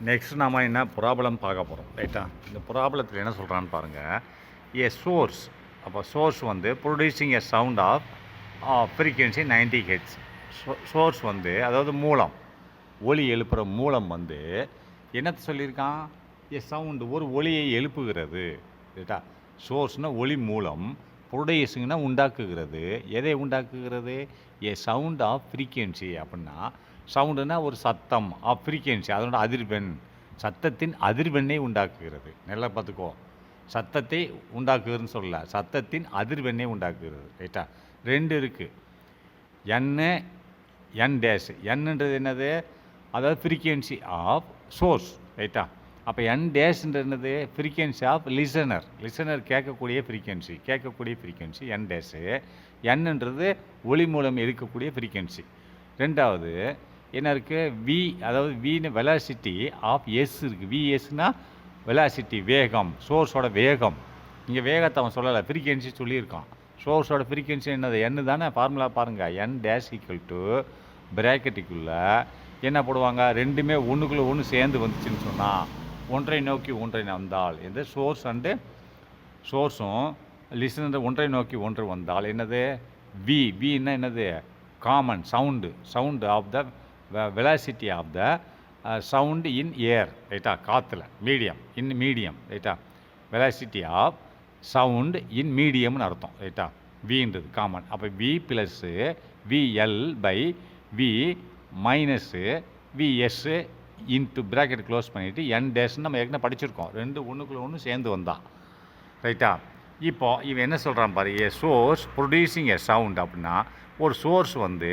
Next நாம என்ன problem பார்க்க போகிறோம் ரைட்டா. இந்த ப்ராப்ளத்தில் என்ன சொல்கிறான்னு பாருங்கள். ஏ சோர்ஸ், அப்போ சோர்ஸ் வந்து producing a sound of frequency 90 hertz. Source வந்து அதாவது மூலம், ஒலி எழுப்புகிற மூலம் வந்து என்னத்தை சொல்லியிருக்கான்? ஏ சவுண்டு, ஒரு ஒலியை எழுப்புகிறது ரைட்டா. சோர்ஸ்னால் ஒலி மூலம், ப்ரொடியூஸுங்கன்னா உண்டாக்குகிறது. எதை உண்டாக்குகிறது? ஏ சவுண்ட் ஆஃப் ஃப்ரீக்வன்சி. அப்படின்னா சவுண்டுனா ஒரு சத்தம், ஆஃப் ஃப்ரீக்வன்சி அதனோட அதிர்வெண், சத்தத்தின் அதிர்வெண்ணை உண்டாக்குகிறது. நல்லா பார்த்துக்கோ, சத்தத்தை உண்டாக்குகிறதுன்னு சொல்லல, சத்தத்தின் அதிர்வெண்ணை உண்டாக்குகிறது ரைட்டா. ரெண்டு இருக்குது, என் டேஷ். என்னன்றது என்னது? அதாவது ஃப்ரீக்வன்சி ஆஃப் சோர்ஸ் ரைட்டா. அப்போ என் டேஷ்ன்றது என்னது? ஃப்ரீக்வன்சி ஆஃப் லிசனர் கேட்கக்கூடிய ஃப்ரீக்வன்சி என் டேஷு. என்னன்றது ஒளி மூலம் எடுக்கக்கூடிய ஃப்ரீக்வன்சி. ரெண்டாவது என்ன இருக்குது? வி, அதாவது வின்னு வெலாசிட்டி ஆஃப் எஸ் இருக்குது. விஎஸ்னா வெலாசிட்டி, வேகம், சோர்ஸோட வேகம். இங்கே வேகத்தை அவன் சொல்லலை, ஃப்ரீக்வன்சி சொல்லியிருக்கான். சோர்ஸோட ஃப்ரீக்வன்சி என்னது? என்னு தானே. ஃபார்முலா பாருங்கள், என் டேஷ் ஈக்குவல் டு பிராக்கெட்டுக்குள்ளே என்ன போடுவாங்க? ரெண்டுமே ஒன்றுக்குள்ளே ஒன்று சேர்ந்து வந்துச்சுன்னு சொன்னால், ஒன்றை நோக்கி ஒன்றை வந்தால், எந்த சோர்ஸ் அண்டு சோர்ஸும் லிசனர் ஒன்றை நோக்கி ஒன்று வந்தால் என்னது? வின்னா என்னது? Common sound of the velocity of the sound in air ரைட்டா. காற்றுல மீடியம் ரைட்டா. வெலாசிட்டி ஆஃப் சவுண்ட் இன் மீடியம்னு அர்த்தம் ரைட்டா. வின்றது காமன். அப்போ V plus VL by V minus VS into bracket close பண்ணிவிட்டு என் டேஷ்னு நம்ம ஏற்கனவே படிச்சிருக்கோம். ரெண்டு ஒன்றுக்குள்ளே ஒன்று சேர்ந்து வந்தான் ரைட்டா. இப்போ இவன் என்ன சொல்கிறான் பாரு, ஏ சோர்ஸ் ப்ரொடியூசிங் எ சவுண்ட். அப்படின்னா ஒரு சோர்ஸ் வந்து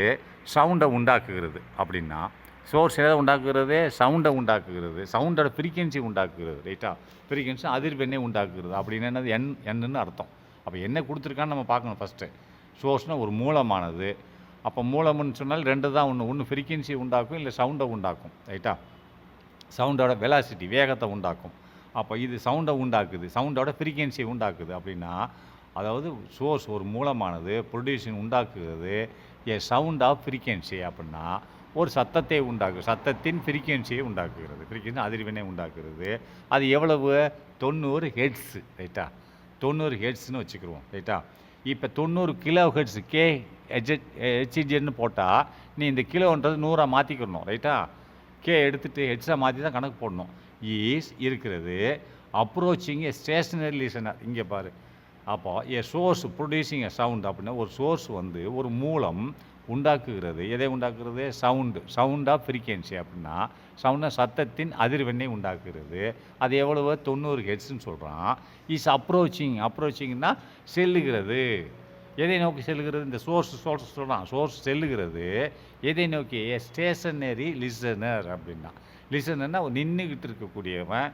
சவுண்டை உண்டாக்குகிறது. அப்படின்னா சோர்ஸ் எதை உண்டாக்குகிறது? சவுண்டை உண்டாக்குகிறது. சவுண்டோட ஃப்ரீக்வன்சி உண்டாக்குகிறது ரைட்டா. ஃப்ரீக்வன்சி அதிர்வெண்ணை உண்டாக்குகிறது. அப்படின்னு என்னது? என்னன்னு அர்த்தம். அப்போ என்ன கொடுத்துருக்கான்னு நம்ம பார்க்கணும் ஃபஸ்ட்டு. சோர்ஸ்னால் ஒரு மூலமானது. அப்போ மூலம்னு சொன்னால் ரெண்டு தான், ஒன்று ஃப்ரீக்வன்சி உண்டாக்கும், இல்லை சவுண்டை உண்டாக்கும் ரைட்டா. சவுண்டோட வெலாசிட்டி, வேகத்தை உண்டாக்கும். அப்போ இது சவுண்டை உண்டாக்குது, சவுண்டோட ஃப்ரீக்வன்சியை உண்டாக்குது. அப்படின்னா அதாவது சோர்ஸ் ஒரு மூலமானது ப்ரொடியூஷன் உண்டாக்குகிறது ஏ சவுண்ட் ஆஃப் ஃப்ரீக்வன்சி. அப்படின்னா ஒரு சத்தத்தை சத்தத்தின் ஃப்ரீக்வன்சியை உண்டாக்குகிறது, ஃப்ரீக்வன்சி அதிர்வெண்ணை உண்டாக்குறது. அது எவ்வளவு? 90 ஹெர்ட்ஸு ரைட்டா. 90 ஹெர்ட்ஸ்னு வச்சுக்கிடுவோம் ரைட்டா. இப்போ 90 கிலோ ஹெர்ட்ஸு ஹெச்இஜெட்னு போட்டால் நீ இந்த கிலோன்றது 100 மாற்றிக்கிடணும் ரைட்டா. எடுத்துகிட்டு ஹெட்ஸாக மாற்றி தான் கணக்கு போடணும். இருக்கிறது அப்ரோச்சிங் ஏ ஸ்டேஷனரி லிசனர். இங்கே பாரு, அப்போ a source producing a sound. அப்படின்னா ஒரு சோர்ஸ் வந்து ஒரு மூலம் உண்டாக்குகிறது. எதை உண்டாக்குறது? Sound of frequency. அப்படின்னா சவுண்டா சத்தத்தின் அதிர்வெண்ணை உண்டாக்குறது. அது எவ்வளவு? 90 ஹெர்ட்ஸ்னு சொல்கிறான். அப்ரோச்சிங்னா செல்லுகிறது. எதை நோக்கி செல்லுகிறது? இந்த சோர்ஸ் சொல்கிறான். சோர்ஸ் செல்லுகிறது எதை நோக்கி? Stationary listener. அப்படின்னா லிசனர்னா நின்றுக்கிட்டு இருக்கக்கூடியவன்,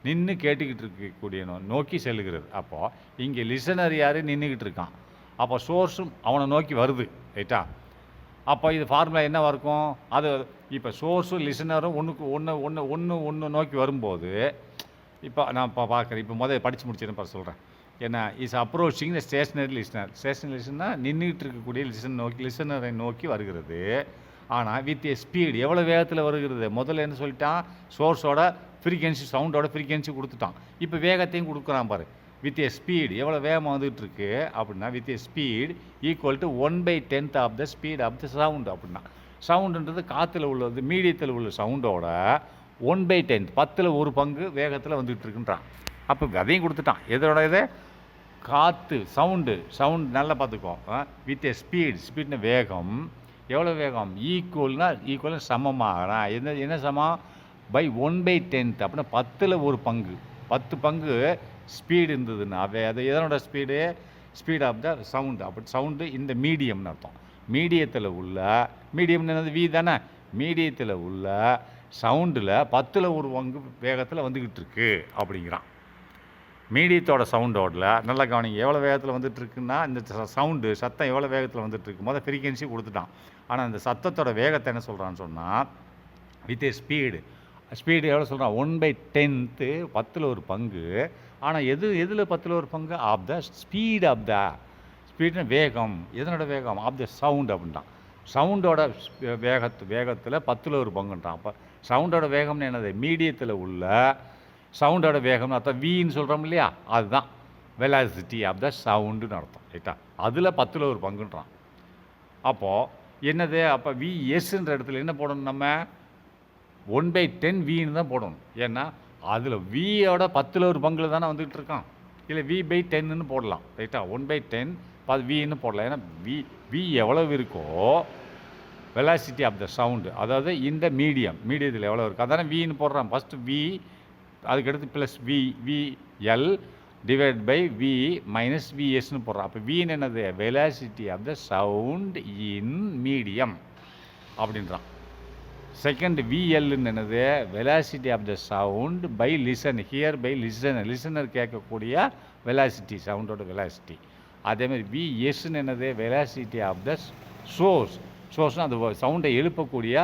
நின்று கேட்டுக்கிட்டு இருக்கக்கூடியவன் நோக்கி செல்லுகிறது. அப்போது இங்கே லிசனர் யார்? நின்றுக்கிட்டு இருக்கான். அப்போ சோர்ஸும் அவனை நோக்கி வருது ரைட்டா. அப்போ இது ஃபார்முலா என்னவாக இருக்கும்? அது இப்போ சோர்ஸும் லிசனரும் ஒன்று நோக்கி வரும்போது, இப்போ நான் பார்க்குறேன். இப்போ முதல்ல படித்து முடிச்சிருன்னு சொல்கிறேன். ஏன்னா is approaching the stationary listener நின்றுட்டு இருக்கக்கூடிய லிசனரை நோக்கி வருகிறது. ஆனால் வித் ஏ ஸ்பீடு, எவ்வளோ வேகத்தில் வருகிறது? முதல்ல என்ன சொல்லிட்டான்? சோர்ஸோட ஃப்ரீக்வன்சி, சவுண்டோட ஃப்ரீக்வன்சி கொடுத்துட்டான். இப்போ வேகத்தையும் கொடுக்குறான் பாரு. வித் ஏ ஸ்பீடு, எவ்வளோ வேகமாக வந்துகிட்டு இருக்கு அப்படின்னா with a speed equal to 1/10 of the speed of the sound. அப்படின்னா சவுண்டுன்றது காற்றுல உள்ளது, மீடியத்தில் உள்ள சவுண்டோட 1/10, 10ல் 1 பங்கு வேகத்தில் வந்துகிட்டு இருக்குன்றான். அப்போ அதையும் கொடுத்துட்டான். எதோட இது? காற்று, சவுண்டு நல்லா பார்த்துக்கோ. வித் ஏ ஸ்பீட்னு வேகம், எவ்வளோ வேகம்? ஈக்குவல்னா சமமாக. என்ன சமம்? பை 1/10. அப்படின்னா 10ல் 1 பங்கு, 10 பங்கு ஸ்பீடு இருந்ததுன்னா அது எதனோட ஸ்பீட் ஆஃப் த சவுண்டு. அப்படி சவுண்டு இந்த மீடியம்னு அர்த்தம். மீடியத்தில் உள்ள, மீடியம்னு என்னது? வி தானே. மீடியத்தில் உள்ள சவுண்டில் 10ல் 1 பங்கு வேகத்தில் வந்துக்கிட்டு இருக்கு அப்படிங்கிறான். மீடியத்தோட சவுண்டோட நல்லா கவனிங்க, எவ்வளோ வேகத்தில் வந்துட்டுருக்குன்னா இந்த சத்தம் எவ்வளோ வேகத்தில் வந்துட்டுருக்கு. முதல் ஃப்ரீக்வன்சி கொடுத்துட்டான். ஆனால் இந்த சத்தத்தோட வேகத்தை என்ன சொல்கிறான்னு சொன்னால் வித் ஏ ஸ்பீடு எவ்வளோ சொல்கிறான்? 1/10, 10ல் 1 பங்கு. ஆனால் எதில் 10ல் 1 பங்கு? ஆஃப் த ஸ்பீடுனா வேகம். எதனோட வேகம்? ஆஃப் த சவுண்ட் அப்படின்ட்டான். சவுண்டோட வேகத்தில் 10ல் 1 பங்குன்றான். அப்போ சவுண்டோட வேகம்னு என்னது? மீடியத்தில் உள்ள சவுண்டோட வேகம்னு அர்த்தம். வின்னு சொல்கிறோம் இல்லையா, அதுதான் வெலாசிட்டி ஆஃப் த சவுண்டுன்னு அர்த்தம். ரைட்டா? அதில் 10ல் 1 பங்குன்றான். அப்போது என்னது? அப்போ விஎஸ்ன்ற இடத்துல என்ன போடணும்? நம்ம 1/10 வின்னு தான் போடணும். ஏன்னா அதில் வியோட 10ல் 1 பங்கில் தானே வந்துகிட்டு இருக்கான். இல்லை v/10ன்னு போடலாம். ரைட்டா? 1/10 வின்னு போடலாம். ஏன்னா வி எவ்வளவு இருக்கோ வெலாசிட்டி ஆஃப் த சவுண்டு, அதாவது இந்த மீடியத்தில் எவ்வளோ இருக்குது அதானே வின்னு போடுறான். ஃபஸ்ட்டு வி, அதுக்கடுத்து plus VL divide by V minus விஎஸ்ன்னு போடுறான். அப்போ வின்னு என்னது? Velocity of the sound in medium அப்படின்றான். செகண்ட் விஎல்ன்னு என்னது? Velocity of the sound by listen. Here by listener கேட்கக்கூடிய வெலாசிட்டி, சவுண்டோட வெலாசிட்டி. அதேமாதிரி விஎஸ்ன்னு என்னது? வெலாசிட்டி ஆஃப் த சோர்ஸ்னால் அந்த சவுண்டை எழுப்பக்கூடிய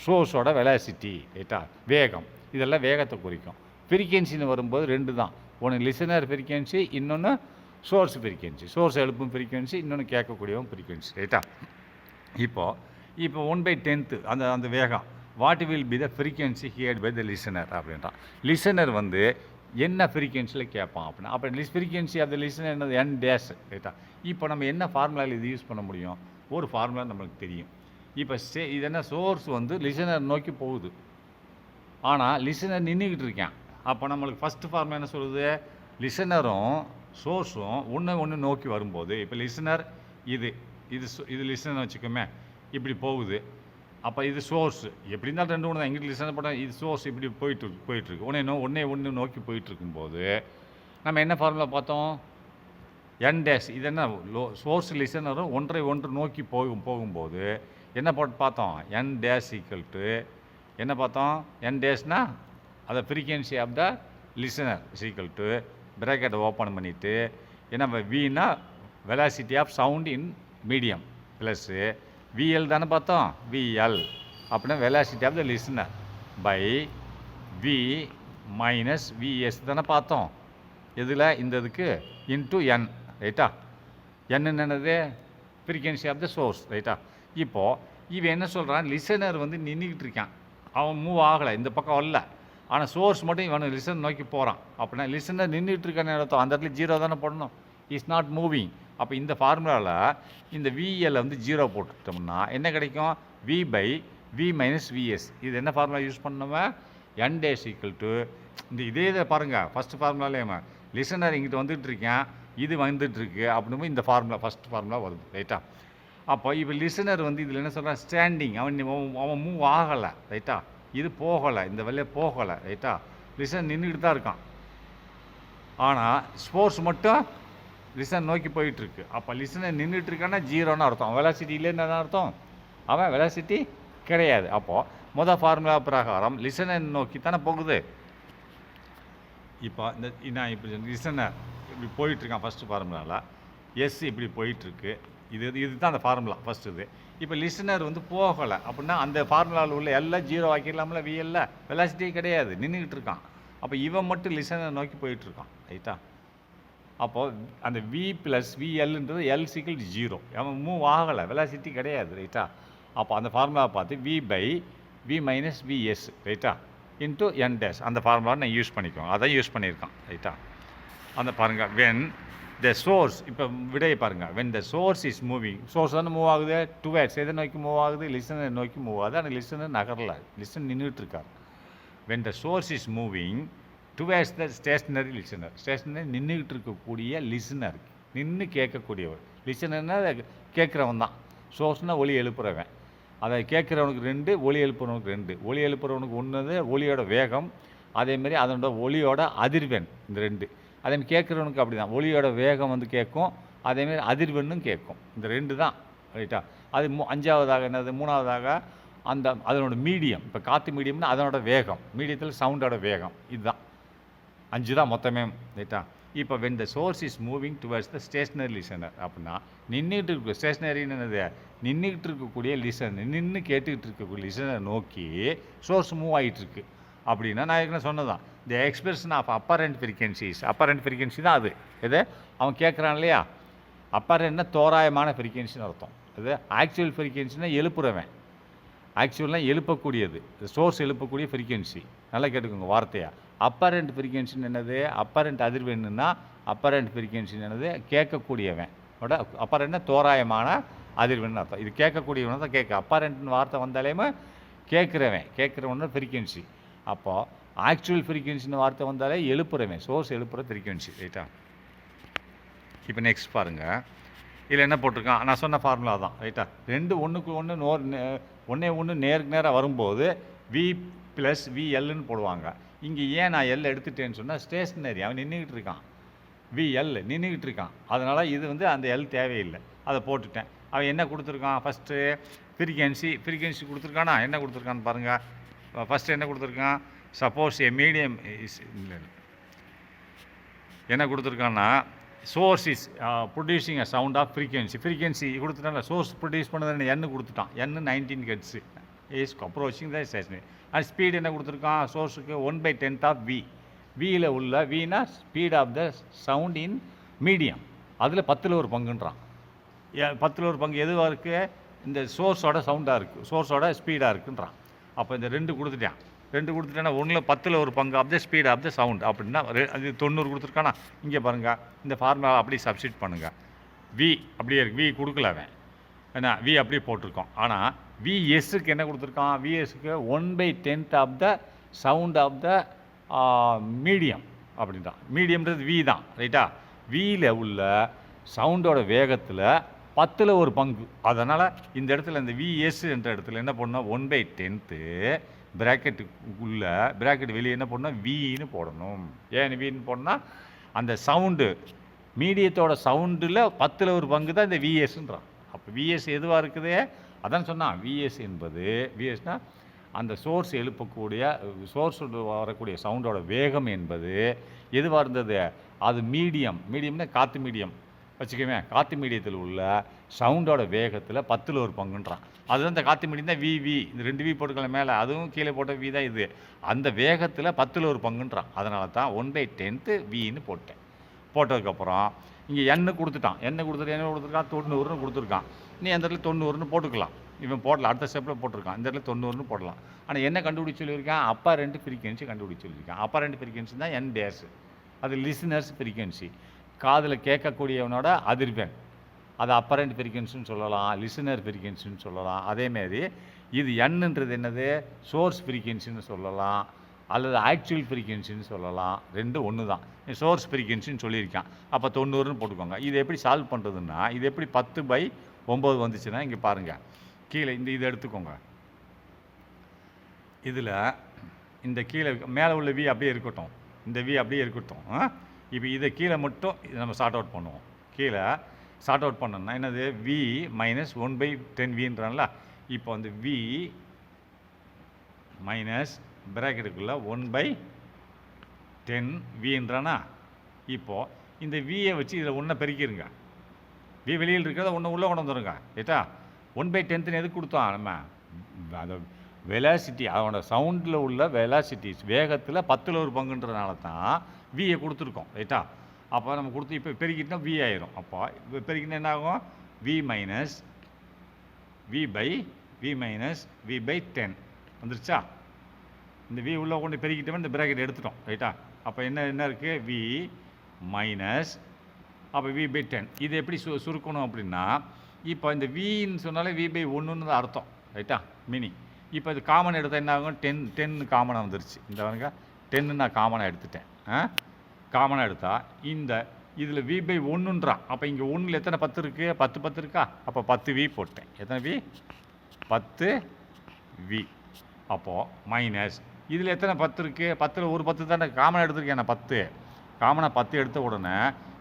சோர்ஸோட வெலாசிட்டி. ரைட்டா? வேகம். இதெல்லாம் வேகத்தை குறிக்கும். ஃப்ரீக்வன்சின்னு வரும்போது 2 தான். ஒன்று லிசனர் ஃப்ரீக்வன்சி, இன்னொன்று சோர்ஸ் ஃப்ரீக்வன்சி. சோர்ஸ் எழுப்பும் ஃப்ரீக்வன்சி, இன்னொன்று கேட்கக்கூடியவும் ஃப்ரீக்வன்சி. ரைட்டா? இப்போ 1/10 அந்த வேகம். What will be the frequency heard by the listener அப்படின்றான். லிசனர் வந்து என்ன ஃப்ரீக்வன்சியில் கேட்பான் அப்படின்னா, அப்போ ஃப்ரீக்வன்சி ஆஃப் த லிசனர் என்னது? n dash. ரைட்டா? இப்போ நம்ம என்ன ஃபார்முலாவில் இது யூஸ் பண்ண முடியும்? ஒரு ஃபார்முலா நம்மளுக்கு தெரியும். இப்போ இது என்ன? சோர்ஸ் வந்து லிசனர் நோக்கி போகுது, ஆனால் லிசனர் நின்றுக்கிட்டு இருக்கேன். அப்போ நம்மளுக்கு ஃபஸ்ட்டு ஃபார்முலா என்ன சொல்லுது? லிசனரும் சோர்ஸும் ஒன்று நோக்கி வரும்போது, இப்போ லிசனர் இது லிசனர் வச்சுக்கோமே, இப்படி போகுது. அப்போ இது சோர்ஸ். எப்படி இருந்தாலும் 2 ஒன்று தான். எங்கிட்ட லிசனர் போட்டால் இது சோர்ஸ் இப்படி போயிட்டுருக்கு. ஒன்று நோக்கி போயிட்டுருக்கும்போது நம்ம என்ன ஃபார்முலா பார்த்தோம்? n dash. இது என்ன? சோர்ஸ் லிசனரும் ஒன்றை நோக்கி போகும்போது என்ன பார்த்தோம்? n டேஷ் ஈக்குவல் டு என்ன பார்த்தோம்? n டேஷ்னா அதை frequency of the listener equal to ப்ராக்கெட்டை ஓப்பன் பண்ணிவிட்டு என்ன? வின்னா velocity of sound in medium plus VL தானே பார்த்தோம்? விஎல் அப்படின்னா velocity of the listener by V minus VS தானே பார்த்தோம். இதில் இந்த இதுக்கு இன்ட்டு என். ரைட்டா? என்னன்னு என்னது? Frequency of the source. ரைட்டா? இப்போது இவன் என்ன சொல்கிறான்? லிசனர் வந்து நின்றுக்கிட்டு இருக்கான், அவன் மூவ் ஆகலை, இந்த பக்கம் வரல. ஆனால் சோர்ஸ் மட்டும் இவன் லிசனர் நோக்கி போகிறான். அப்படின்னா லிசனர் நின்றுட்டு இருக்கான்னு அர்த்தம். அந்த இடத்துல 0 தானே போடணும். Is not moving. அப்போ இந்த ஃபார்முலாவில் இந்த விஎல் வந்து 0 போட்டுட்டோம்னா என்ன கிடைக்கும்? V by V minus VS. இது என்ன ஃபார்முலா யூஸ் பண்ணோமா? n டேஷ் ஈக்குவல் டு இதே இதை பாருங்கள். ஃபஸ்ட்டு ஃபார்முலாலே லிசனர் இங்கிட்ட வந்துட்டு இருக்கேன், இது வந்துட்டுருக்கு அப்படின்னு இந்த ஃபார்முலா ஃபஸ்ட் ஃபார்முலா வருது. ரைட்டா? அப்போ இப்போ லிசனர் வந்து இதில் என்ன சொல்கிறான்? ஸ்டாண்டிங். அவன் மூவ் ஆகலை. ரைட்டா? இது போகலை, இந்த வழியை போகலை. ரைட்டா? லிசனர் நின்றுக்கிட்டு தான் இருக்கான். ஆனால் ஸ்போர்ட்ஸ் மட்டும் லிசனர் நோக்கி போயிட்டுருக்கு. அப்போ லிசனர் நின்றுட்டு இருக்கான்னா 0ன்னு அர்த்தம். வெலாசிட்டி இல்லைன்னு என்ன அர்த்தம்? அவன் வெலாசிட்டி கிடையாது. அப்போது மொதல் ஃபார்முலா பிரகாரம் லிசனர் நோக்கி தானே போகுது. இப்போ நான் இப்படி லிசனர் இப்படி போயிட்டுருக்கான் ஃபஸ்ட்டு ஃபார்முலாவில். எஸ் இப்படி போயிட்டுருக்கு. இதுதான் அந்த ஃபார்முலா ஃபஸ்ட்டு இது. இப்போ லிசனர் வந்து போகலை அப்படின்னா அந்த ஃபார்முலாவில் உள்ள எல்லாம் 0 ஆக்கிடலாம்ல. விஎல்ல வெலாசிட்டியே கிடையாது, நின்றுக்கிட்டு இருக்கான். அப்போ இவன் மட்டும் லிசனர் நோக்கி போயிட்டுருக்கான். ரைட்டா? அப்போது அந்த வி ப்ளஸ் விஎல்ன்றது எல் சீக்கிள் 0. அவன் மூவ் ஆகலை, வெலாசிட்டி கிடையாது. ரைட்டா? அப்போ அந்த ஃபார்முலாவை பார்த்து V by V minus VS. ரைட்டா? Into n dash. அந்த ஃபார்முலாவை நான் யூஸ் பண்ணிக்குவோம். அதான் யூஸ் பண்ணியிருக்கான். ரைட்டா? அந்த பாருங்கள், வென் த சோர்ஸ். இப்போ விடையை பாருங்கள். When the source is moving. Source தானே மூவ் ஆகுது டுவேர்ட்ஸ். எதை நோக்கி மூவ் ஆகுது? லிசனர் நோக்கி மூவ் ஆகுது. ஆனால் லிசனர் நகரலை, லிசன் நின்றுட்டு இருக்கார். When the source is moving towards the stationery listener. Stationery நின்றுக்கிட்டு இருக்கக்கூடிய லிசனர், நின்று கேட்கக்கூடியவர். லிசனர்னா கேட்குறவன் தான். சோர்ஸ்னால் ஒலி எழுப்புறவன். அதை கேட்குறவனுக்கு 2, ஒலி எழுப்புறவனுக்கு 2. ஒலி எழுப்புறவனுக்கு ஒன்று ஒலியோட வேகம், அதேமாரி அதனோட ஒலியோட அதிர்வெண். இந்த 2. அதேமாதிரி கேட்குறவனுக்கு அப்படி தான். ஒலியோட வேகம் வந்து கேட்கும், அதேமாரி அதிர்வெண்ணும் கேட்கும். இந்த 2 தான். ரைட்டா? அது 5ஆவதாக என்னது? 3ஆவதாக அதனோட மீடியம். இப்போ காற்று மீடியம்னா அதனோட வேகம், மீடியத்தில் சவுண்டோட வேகம். இதுதான் 5 தான் மொத்தமே. ரைட்டா? இப்போ when the source is moving towards the stationery listener அப்படின்னா நின்றுட்டு இருக்க ஸ்டேஷ்னரின்னு என்னது? நின்றுக்கிட்டு இருக்கக்கூடிய லிசனர், நின்று கேட்டுக்கிட்டு இருக்கக்கூடிய லிசனர் நோக்கி சோர்ஸ் மூவ் ஆகிட்டுருக்கு அப்படின்னா நான் ஏற்கனவே சொன்னதான். The expression of apparent frequencies. Apparent frequency தான் அது. எது அவன் கேட்குறான் இல்லையா? அப்பரண்ட்னா தோராயமான ஃப்ரீக்வன்சின்னு அர்த்தம். அது ஆக்சுவல் ஃப்ரீக்வன்சினா எழுப்புறவன், ஆக்சுவலாக எழுப்பக்கூடியது, சோர்ஸ் எழுப்பக்கூடிய ஃப்ரீக்வன்சி. நல்லா கேட்டுக்கோங்க வார்த்தையாக. அப்பரண்ட் ஃப்ரீக்வன்சின்னு என்னது? அப்பரண்ட் அதிர்வெண்ணுன்னா அப்பரண்ட் ஃப்ரீக்வன்சின்னு என்னது? கேட்கக்கூடியவன் ஓட அப்பரண்ட்னா தோராயமான அதிர்வெண்ணு அர்த்தம். இது கேட்கக்கூடியவன் தான் கேட்க. அப்பரண்ட்னு வார்த்தை வந்தாலேயுமே கேட்குறவன ஃப்ரீக்வன்சி. அப்போது ஆக்சுவல் ஃப்ரீக்வன்சின்னு வார்த்தை வந்தாலே எழுப்புறவன், சோர்ஸ் எழுப்புற ஃப்ரீக்வன்சி. ரைட்டா? இப்போ நெக்ஸ்ட் பாருங்கள். இதில் என்ன போட்டிருக்கான்? நான் சொன்ன ஃபார்முலா தான். ரைட்டா? ரெண்டு ஒன்றுக்கு ஒன்று நேருக்கு நேராக வரும்போது வி ப்ளஸ் விஎல்னு போடுவாங்க. இங்கே ஏன் நான் எல் எடுத்துட்டேன்னு சொன்னால் ஸ்டேஷ்னரி, அவன் நின்றுக்கிட்டு இருக்கான், விஎல் நின்றுக்கிட்டு இருக்கான். அதனால் இது வந்து அந்த எல் தேவையில்லை, அதை போட்டுட்டேன். அவன் என்ன கொடுத்துருக்கான்? ஃபஸ்ட்டு ஃப்ரீக்வன்சி கொடுத்துருக்கானா? என்ன கொடுத்துருக்கான்னு பாருங்கள். ஃபஸ்ட்டு என்ன கொடுத்துருக்கான்? சப்போஸ் ஏ மீடியம் இல்லை என்ன கொடுத்துருக்கான்னா source is producing a sound of frequency கொடுத்துட்டாங்க. சோர்ஸ் ப்ரொடியூஸ் பண்ணது எண்ணு கொடுத்துட்டான். N 19 hertz is approaching the stationary. And speed என்ன கொடுத்துருக்கான்? சோர்ஸுக்கு 1/10 ஆஃப் வி. வியில் உள்ள வினா speed of the sound in medium. அதில் 10ல் ஒரு பங்குன்றான். 10ல் ஒரு பங்கு எதுவாக இருக்குது? இந்த சோர்ஸோட சவுண்டாக இருக்குது, சோர்ஸோட ஸ்பீடாக இருக்குன்றான். அப்போ இந்த 2 கொடுத்துட்டேன்னா 1ல் 10ல் ஒரு பங்கு of the speed of the sound அப்படின்னா அது 90 கொடுத்துருக்கானா? இங்கே பாருங்கள், இந்த ஃபார்முலா அப்படியே சப்ஸ்டிட் பண்ணுங்கள். வி அப்படியே இருக்குது, வி கொடுக்கல அவன் ஏன்னா வி அப்படியே போட்டிருக்கோம். ஆனால் விஎஸ்ஸுக்கு என்ன கொடுத்துருக்கான்? விஎஸ்ஸுக்கு 1/10 of the sound of the medium அப்படின்றான். மீடியம்ன்றது வி தான். ரைட்டா? வியில் உள்ள சவுண்டோட வேகத்தில் 10ல் ஒரு பங்கு. அதனால் இந்த இடத்துல இந்த விஎஸ் என்ற இடத்துல என்ன பண்ணணும்? 1/10 ப்ராக்கெட்டுக்குள்ளே ப்ராக்கெட் வெளியே என்ன பண்ணணும்? வின்னு போடணும். ஏன் வின்னு போடணும்னா அந்த சவுண்டு மீடியத்தோட சவுண்டில் 10ல் ஒரு பங்கு தான் இந்த விஎஸ்ன்றான். அப்போ விஎஸ் எதுவாக இருக்குது? அதான் சொன்னான். விஎஸ் என்பது விஎஸ்னால் அந்த சோர்ஸ் எழுப்பக்கூடிய சோர்ஸ் வரக்கூடிய சவுண்டோட வேகம் என்பது எதுவாக இருந்தது? அது மீடியம்னா காற்று மீடியம் வச்சுக்கோமே. காற்று மீடியத்தில் உள்ள சவுண்டோட வேகத்தில் 10ல் ஒரு பங்குன்றான். அதுதான் இந்த காற்று மீடியம் தான் வி. இந்த 2 வி போட்டுக்கலாம் மேலே, அதுவும் கீழே போட்ட வி தான் இது. அந்த வேகத்தில் 10ல் ஒரு பங்குன்றான். அதனால தான் 1/10 வின்னு போட்டதுக்கப்புறம் இங்கே எண்ணு கொடுத்துட்டான். என்ன கொடுத்துருக்கான்? 90ன்னு கொடுத்துருக்கான். நீ அந்த இடத்துல 90ன்னு போட்டுக்கலாம். இவன் போடலாம், அடுத்த ஸ்டெப்பில் போட்டிருக்கான். இந்த இடத்துல 90ன்னு போடலாம். ஆனால் என்ன கண்டுபிடிச்சி சொல்லியிருக்கான்? அப்பரண்ட் ஃப்ரீக்வன்சி கண்டுபிடிச்சி சொல்லியிருக்கான். அப்பரண்ட் ஃப்ரீக்வன்சி தான் என் டேஷ். அது லிசனர்ஸ் ஃப்ரீக்வன்சி, காதில் கேட்கக்கூடியவனோட அதிர்வெண். அது அப்பரண்ட் ஃப்ரீக்வன்சின்னு சொல்லலாம், லிசனர் ஃப்ரீக்வன்சின்னு சொல்லலாம். அதேமாரி இது என்னன்றது என்னது? சோர்ஸ் ஃப்ரீக்வன்சின்னு சொல்லலாம், அல்லது ஆக்சுவல் ஃப்ரீக்வன்சின்னு சொல்லலாம். ரெண்டும் ஒன்று தான். சோர்ஸ் ஃப்ரீக்வன்சின்னு சொல்லியிருக்கான். அப்போ 90ன்னு போட்டுக்கோங்க. இது எப்படி சால்வ் பண்ணுறதுன்னா, இது எப்படி 10/9 வந்துச்சுன்னா இங்கே பாருங்கள், கீழே இதை எடுத்துக்கோங்க. இதில் இந்த கீழே மேலே உள்ள வி அப்படியே இருக்கட்டும், இந்த வி அப்படியே இருக்கட்டும். இப்போ இதை கீழே மட்டும் இதை நம்ம சார்ட் அவுட் பண்ணுவோம். கீழே சார்ட் அவுட் பண்ணோம்னா என்னது? வி மைனஸ் 1/10 வின்றான்ல. இப்போ அந்த வி மைனஸ் ப்ராக்கெட்டுக்குள்ளே 1/10 வின்றானா. இப்போது இந்த வியை வச்சு இதில் ஒன்றை பெருக்கிடுங்க. வி வெளியில் இருக்கிறத ஒன்று உள்ளே கொண்டு வந்துடுங்க. ஏட்டா 1/10 எதுக்கு கொடுத்தோம் நம்ம? அந்த வெலாசிட்டி, அதோட சவுண்டில் உள்ள வெலாசிட்டிஸ் வேகத்தில் 10ல் ஒரு பங்குன்றதுனால தான் வியை கொடுத்துருக்கோம். ரைட்டா? அப்போ நம்ம கொடுத்து இப்போ பெருக்கிட்டோம்னா வி ஆயிரும். அப்போ இப்போ பெருக்கினா என்ன ஆகும்? வி மைனஸ் வி/10 வந்துருச்சா? இந்த வி உள்ளே கொண்டு பெருக்கிட்டோம், இந்த ப்ராக்கெட் எடுத்துட்டோம். ரைட்டா? அப்போ என்ன இருக்குது? வி மைனஸ் அப்போ வி/10. இது எப்படி சுருக்கணும் அப்படின்னா, இப்போ இந்த வின்னு சொன்னாலே வி/1ன்னு தான் அர்த்தம். ரைட்டா? மினி. இப்போ இது காமன் எடுத்தால் என்ன ஆகும்? 10 காமனாக வந்துருச்சு. இந்த பாருங்க 10 நான் காமனாக எடுத்துட்டேன். காமனாக எடுத்தால் இந்த இதில் வி/1ன்றான். அப்போ இங்கே 1ல் எத்தனை 10 இருக்குது? 10 இருக்கா? அப்போ 10 வி போட்டேன். எத்தனை வி? 10 வி. அப்போது மைனஸ் இதில் எத்தனை 10 இருக்குது? 10ல் ஒரு 10 தானே காமனாக எடுத்துருக்கேன் நான். 10 காமனாக 10 எடுத்த உடனே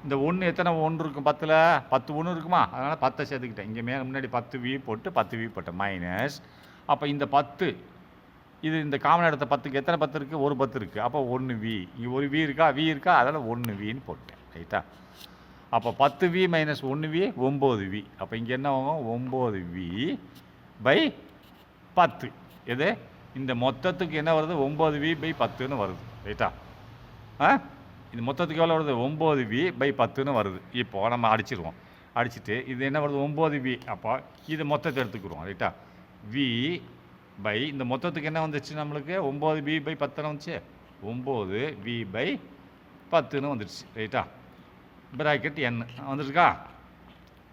இந்த 1 எத்தனை 1 இருக்கும்? 10ல் 10 1 இருக்குமா? அதனால் 10 சேர்த்துக்கிட்டேன். இங்கே முன்னாடி 10 வி போட்டு 10 வி போட்டேன் மைனஸ். அப்போ இந்த 10 இது இந்த காமனாக எடுத்த 10க்கு எத்தனை 10 இருக்குது? ஒரு 10 இருக்குது. அப்போ 1 வி. இங்கே ஒரு வி இருக்கா? அதனால் 1 வின்னு போட்டேன். ரைட்டா? அப்போ 10 வி மைனஸ் 1 வி 9 வி. அப்போ இங்கே என்ன ஆகும்? 9 வி/10. எது? இந்த மொத்தத்துக்கு என்ன வருது? 9 வி/10ன்னு வருது. ரைட்டா? இது மொத்தத்துக்கு எவ்வளோ வருது? 9 வி/10ன்னு வருது. இப்போது நம்ம அடிச்சிருவோம். அடிச்சுட்டு இது என்ன வருது 9V. அப்போ இது மொத்தத்தை எடுத்துக்கிறோம் ரைட்டா. V பை இந்த மொத்தத்துக்கு என்ன வந்துச்சு நம்மளுக்கு 9V/10 வந்துச்சு. 9V/10 வந்துடுச்சு ரைட்டா. ப்ராக்கெட் n வந்துருக்கா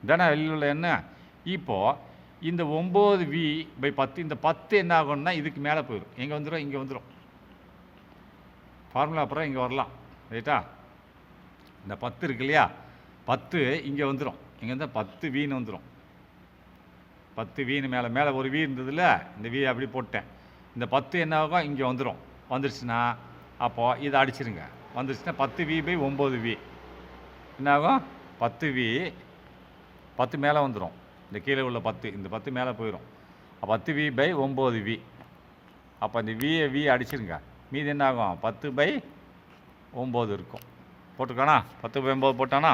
தானே வெளியில் உள்ள என்ன. இப்போது இந்த 9V/10 இந்த 10 என்ன ஆகும்னா இதுக்கு மேலே போயிடும். எங்கே வந்துடும், இங்கே வந்துடும். ஃபார்முலா அப்புறம் இங்கே வரலாம் ரைட்டா. இந்த 10 இருக்கு இல்லையா, 10 இங்கே வந்துடும். இங்கே வந்து 10Vன்னு வந்துடும். 10Vன்னு மேலே ஒரு V இருந்ததுல, இந்த V அப்படி போட்டேன். இந்த 10 என்ன ஆகும், இங்கே வந்துடும். வந்துருச்சுன்னா அப்போது இதை அடிச்சிருங்க. வந்துருச்சுன்னா 10V/9V என்ன ஆகும், 10V 10 மேலே வந்துடும். இந்த கீழே உள்ள 10 இந்த 10 மேலே போயிடும். 10V/9V. அப்போ இந்த V அடிச்சிருங்க. மீது என்ன ஆகும் 10/9 இருக்கும். போட்டுக்கானா 10/9 போட்டானா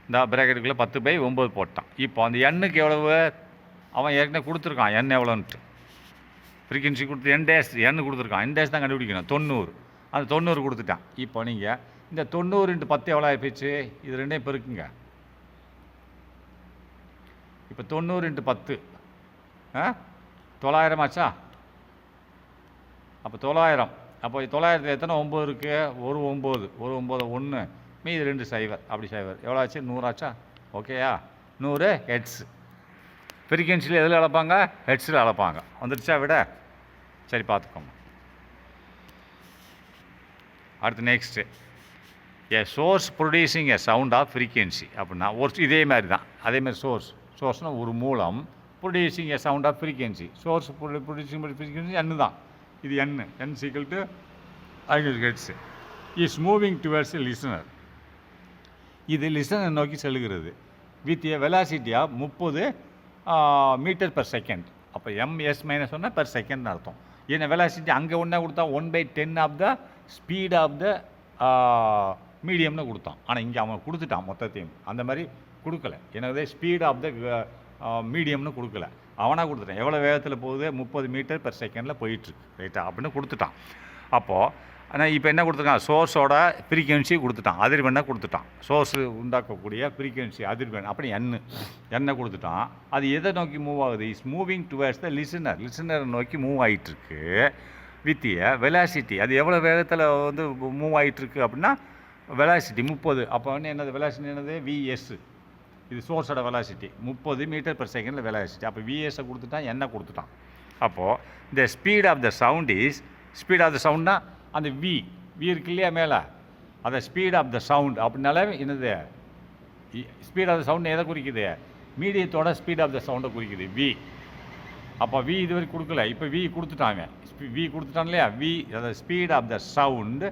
இந்த ப்ராக்கெட்டுக்குள்ளே 10/9 போட்டான். இப்போ அந்த எண்ணுக்கு எவ்வளவு அவன் ஏற்கனவே கொடுத்துருக்கான். எண் எவ்வளோன்ட்டு ஃப்ரீக்வன்சி கொடுத்து எண் கொடுத்துருக்கான். என் டேஸ் தான் கண்டுபிடிக்கணும். 90. அந்த 90 கொடுத்துட்டான். இப்போ நீங்கள் இந்த 90 × 10 எவ்வளோ ஆகிப்போச்சு, இது ரெண்டையும் பெருக்குங்க. இப்போ 90 × 10 900 ஆச்சா. அப்போ 900. அப்போ 900 எத்தனை 9 இருக்குது, ஒரு 9 1 மீது 2 0 அப்படி 0 எவ்வளோ ஆச்சு 100 ஆச்சா. ஓகேயா. 100 ஹெட்ஸ். ஃப்ரீக்வன்சியில் எதில் அளப்பாங்க, ஹெட்ஸில் அளப்பாங்க. வந்துடுச்சா விட. சரி பார்த்துக்கோங்க. அடுத்து next a source producing a sound of frequency அப்படின்னா ஒரு இதே மாதிரி தான். அதேமாதிரி சோர்ஸ்னால் ஒரு மூலம் producing a sound of frequency. Source producing frequency n தான். இது n = 500 hertz. Is moving towards listener. இது லிசனர் நோக்கி செல்கிறது. With a velocity of 30 metre per second. அப்போ ms - பெர் செகண்ட்னு அர்த்தம். ஏன்னா வெலாசிட்டி அங்கே ஒன்றா கொடுத்தா 1/10 of the speed of the மீடியம்னு கொடுத்தான். ஆனால் இங்கே அவன் கொடுத்துட்டான் மொத்தத்தையும். அந்த மாதிரி கொடுக்கல. எனவே ஸ்பீட் ஆஃப் த மீடியம்னு கொடுக்கல. அவனாக கொடுத்துட்டான். எவ்வளோ வேகத்தில் போகுது, 30 மீட்டர்/செகண்டில் போயிட்டுருக்கு ரைட்டா அப்படின்னு கொடுத்துட்டான். அப்போது ஆனால் இப்போ என்ன கொடுத்துருக்கான், சோர்ஸோட ஃப்ரீக்வன்சி கொடுத்துட்டான், அதிர்வெண்ணை கொடுத்துட்டான். சோர்ஸு உண்டாக்கக்கூடிய ஃப்ரீக்வன்சி அதிர்வெண் அப்படி எண்ணெய் கொடுத்துட்டான். அது எதை நோக்கி மூவ் ஆகுது, இஸ் மூவிங் டுவர்ட்ஸ் த லிசனரை நோக்கி மூவ் ஆகிட்டுருக்கு. With a velocity. அது எவ்வளோ வேகத்தில் வந்து மூவ் ஆகிட்டுருக்கு அப்படின்னா வெலாசிட்டி 30. அப்போ வந்து என்னது வெலாசிட்டி என்னது Vs. இது சோர்ஸோட வெலாசிட்டி 30 மீட்டர்/செகண்டில் வெலாசிட்டி. அப்போ Vs கொடுத்துட்டான், என்ன கொடுத்துட்டான். அப்போது இந்த speed of the sound is speed of the சவுண்ட்னா அந்த V இருக்கு இல்லையா மேலே, அந்த ஸ்பீட் ஆஃப் த சவுண்ட் அப்படின்னாலே என்னது ஸ்பீட் ஆஃப் த சவுண்ட் எதை குறிக்குது, மீடியத்தோட ஸ்பீட் ஆஃப் த சவுண்டை குறிக்குது V. அப்போ V இது வரைக்கும் கொடுக்கல, இப்போ V கொடுத்துட்டாங்க. V கொடுத்துட்டாங்க இல்லையா. அந்த speed of the sound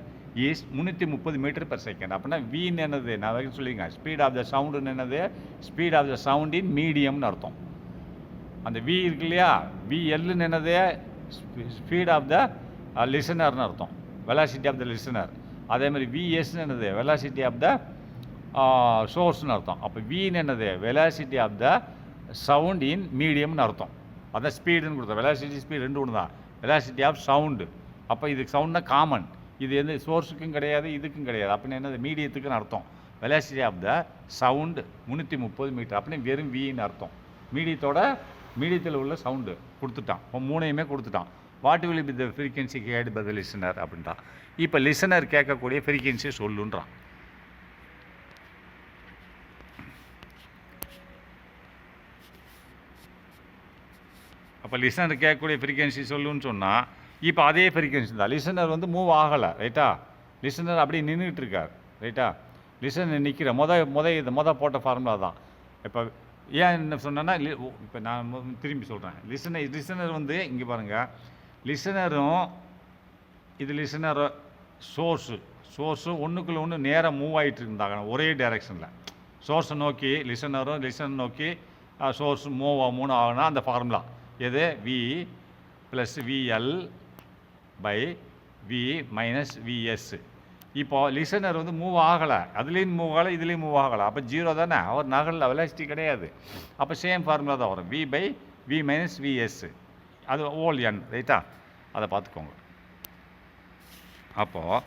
is 330 metre per second. அப்படின்னா Vன்னு என்னது, நான் வரைக்கும் சொல்லிங்க, ஸ்பீட் ஆஃப் த சவுண்டுன்னு என்னது, speed of the sound in மீடியம்னு அர்த்தம். அந்த V இருக்கு இல்லையா, VLன்னு என்னது ஸ்பீட் ஆஃப் த லிசனர்னு அர்த்தம், வெலாசிட்டி ஆஃப் த லிசனர். அதே மாதிரி VSன்னு என்னது வெலாசிட்டி ஆஃப் த சோர்ஸ்னு அர்த்தம். அப்போ Vன்னு என்னது velocity of the sound in மீடியம்னு அர்த்தம். அதான் ஸ்பீடுன்னு கொடுத்தோம். வெலாசிட்டி ஸ்பீட் ரெண்டு ஒன்று தான். Velocity of sound. அப்போ இதுக்கு சவுண்ட்னா காமன். இது எந்த சோர்ஸுக்கும் கிடையாது, இதுக்கும் கிடையாது. அப்படின்னு என்னது மீடியத்துக்குன்னு அர்த்தம். Velocity of the sound 330 metre அப்படின்னு வெறும் Vன்னு அர்த்தம். மீடியத்தில் உள்ள சவுண்டு கொடுத்துட்டான். இப்போ மூணையுமே கொடுத்துட்டான். What will be the frequency heard by the listener அப்படின்றான். இப்போ லிசனர் கேட்கக்கூடிய ஃப்ரீக்வன்சி சொல்லுன்றான். அப்போ லிசனர் கேட்கக்கூடிய ஃப்ரீக்வன்சி சொல்லுன்னு சொன்னால் இப்போ அதே ஃப்ரீக்வன்சி தான். லிசனர் வந்து மூவ் ஆகலை ரைட்டா. லிசனர் அப்படியே நின்றுட்டு இருக்கார் ரைட்டா. லிசனர் நிற்கிற மொத போட்ட ஃபார்முலா தான். இப்போ ஏன் என்ன சொன்னேன்னா, இப்போ நான் திரும்பி சொல்கிறேன். லிசனர் வந்து இங்கே பாருங்கள், லிசனரும் இது லிசனர் சோர்ஸும் ஒன்றுக்குள்ள ஒன்று நேராக மூவ் ஆகிட்டு இருந்தாங்க ஒரே டைரெக்ஷனில். சோர்ஸை நோக்கி லிசனர் நோக்கி சோர்ஸ் மூவ் ஆகுனா அந்த ஃபார்முலா எது V + VL/V - VS. இப்போது லிசனர் வந்து மூவ் ஆகலை, அதுலேயும் மூவ் ஆகலை, இதுலேயும் மூவ் ஆகலை. அப்போ 0 தானே, அவர் நகலில் வெலாசிட்டி கிடையாது. அப்போ சேம் ஃபார்முலா தான் வரும், V/V - VS. அது ஓல் என் ரைட்டா. அதை பார்த்துக்கோங்க. அப்போது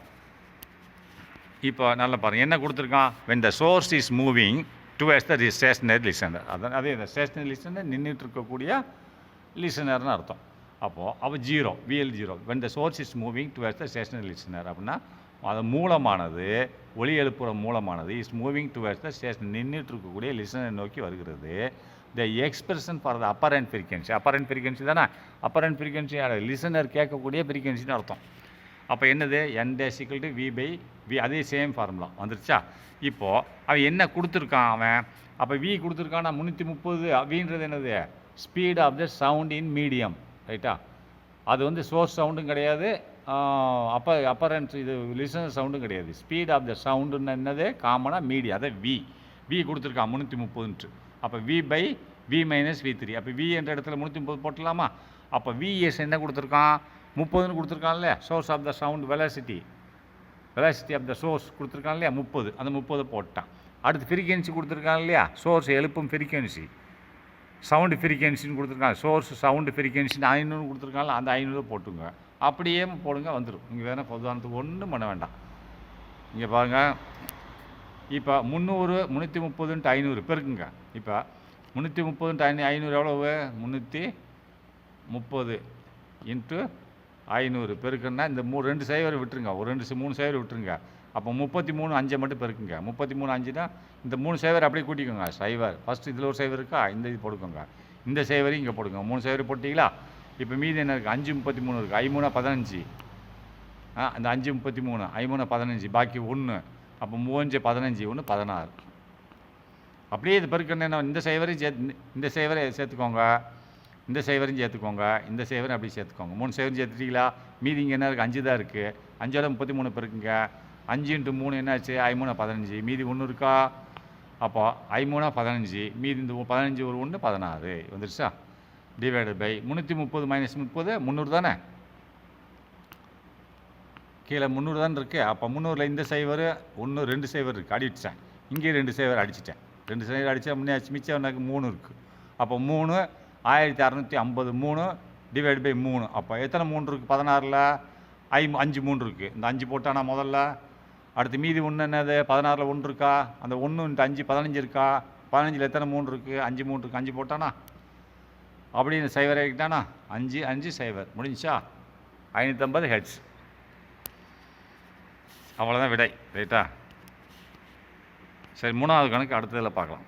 இப்போ நல்லா பாருங்கள் என்ன கொடுத்துருக்கான். when the source is moving towards the stationary listener. அதான் அதே இந்த ஸ்டேஷனரி லிசனர் நின்றுட்டு இருக்கக்கூடிய லிசனர்னு அர்த்தம். அப்போ zero, VL zero. When the source is moving towards the stationary listener அப்படின்னா அது மூலமானது, ஒலி எழுப்புற மூலமானது is moving towards the station, நின்றுட்டு இருக்கக்கூடிய லிசனர் நோக்கி வருகிறது. The expression for the apparent frequency, apparent frequency தானே, அப்பரண்ட் ஃப்ரீக்வன்சி லிசனர் கேட்கக்கூடிய ஃப்ரீக்வன்சின்னு அர்த்தம். அப்போ என்னது, n dash equal to V by V, அதே சேம் ஃபார்முலா வந்துருச்சா. இப்போது அவன் என்ன கொடுத்துருக்கான் அவன், அப்போ வி கொடுத்துருக்கான் 330. வின்றது என்னது, speed of the sound in medium, ரைட்டா. அது வந்து சோர்ஸ் சவுண்டும் கிடையாது, அப்பரண்ட் இது லிசனர் சவுண்டும் கிடையாது. ஸ்பீட் ஆஃப் த சவுண்டுன்னு என்னது, காமனாக மீடியம், அதை வி கொடுத்துருக்கான் 330. அப்போ வி பை வி மைனஸ் வி3. அப்போ வி என்ற இடத்துல 330 போட்டலாமா. அப்போ விஎஸ் என்ன கொடுத்துருக்கான், 30ன்னு கொடுத்துருக்கான்ல. Source of the sound velocity of the source கொடுத்துருக்கான் இல்லையா 30, அந்த 30 போட்டான். அடுத்து ஃப்ரீக்வன்சி கொடுத்துருக்கான் இல்லையா, சோர்ஸ் எழுப்பும் ஃப்ரீக்வன்சி, சவுண்டு ஃப்ரீக்வன்சின்னு கொடுத்துருக்காங்க. சோர்ஸ் சவுண்டு ஃப்ரீக்வன்சின்னு 500 கொடுத்துருக்காங்க, அந்த 500 போட்டுங்க. அப்படியே போடுங்க, வந்துடும். இங்கே வேணால் பொதுவானத்துக்கு ஒன்றும் பண்ண வேண்டாம். இங்கே பாருங்கள், இப்போ 300 330 × 500 பெருக்குங்க. இப்போ 330 × 500 எவ்வளவு, 330 × 500 பெருக்குன்னா இந்த 2 சைவர் விட்டுருங்க, ஒரு 3 சைவர் விட்டுருங்க. அப்போ 33 5 மட்டும் பெருக்குங்க. 33 5னா இந்த 3 சைவர் அப்படியே கூட்டிக்கோங்க. சைவர் ஃபஸ்ட்டு இதில் ஒரு சைவர் இருக்கா, இந்த இது போட்டுக்கோங்க. இந்த சைவரையும் இங்கே போட்டுக்கோங்க. 3 சைவர் போட்டிங்களா. இப்போ மீதி என்ன இருக்குது, 5 33 இருக்குது. 5 3 15, அந்த 5 33, 5 3 15, பாக்கி 1. அப்போ 3 15, 1 16. அப்படியே இது பெருக்கணும். என்ன, இந்த சைவரையும் இந்த சைவரை சேர்த்துக்கோங்க, இந்த சைவரையும் சேர்த்துக்கோங்க, இந்த சைவரையும் அப்படி சேர்த்துக்கோங்க. 3 சைவரும் சேர்த்துட்டீங்களா. மீதி இங்கே என்ன இருக்குது, 5 தான் இருக்குது. 5 33 பெருக்குங்க. 5 × 3 என்னாச்சு, 5 3 15, மீதி 1 இருக்கா. அப்போ 5 3 15, மீதி இந்த 15 ஒரு 1 16 வந்துருச்சா. டிவைடட் பை 330 மைனஸ் 30 300 தானே, கீழே 300 தானே இருக்குது. அப்போ 300ல் இந்த சைவர் 1 2 சைவர் இருக்குது, அடிச்சிட்டேன். இங்கே 2 சைவர் அடிச்சிட்டேன். 2 சைவர் அடித்தா முன்னாச்சு, மிச்சம் எனக்கு 3 இருக்குது. அப்போ 3 1650, 3 டிவைட் பை 3. அப்போ எத்தனை 3 இருக்குது 16ல், 5 3 இருக்குது. இந்த 5 போட்டானா முதல்ல. அடுத்து மீதி 1 என்னது, 16ல் 1 இருக்கா, அந்த 1 × 5 15 இருக்கா. 15ல் எத்தனை 3 இருக்குது, 5 3 இருக்குது. 5 போட்டானா அப்படி இந்த சைவர் ஆகிட்டானா, 5 5 சைவர் முடிஞ்சா 550 ஹெர்ட்ஸ். அவ்வளோதான் விடை, ரைட்டா. சரி, 3வது கணக்கு அடுத்ததில் பார்க்கலாம்.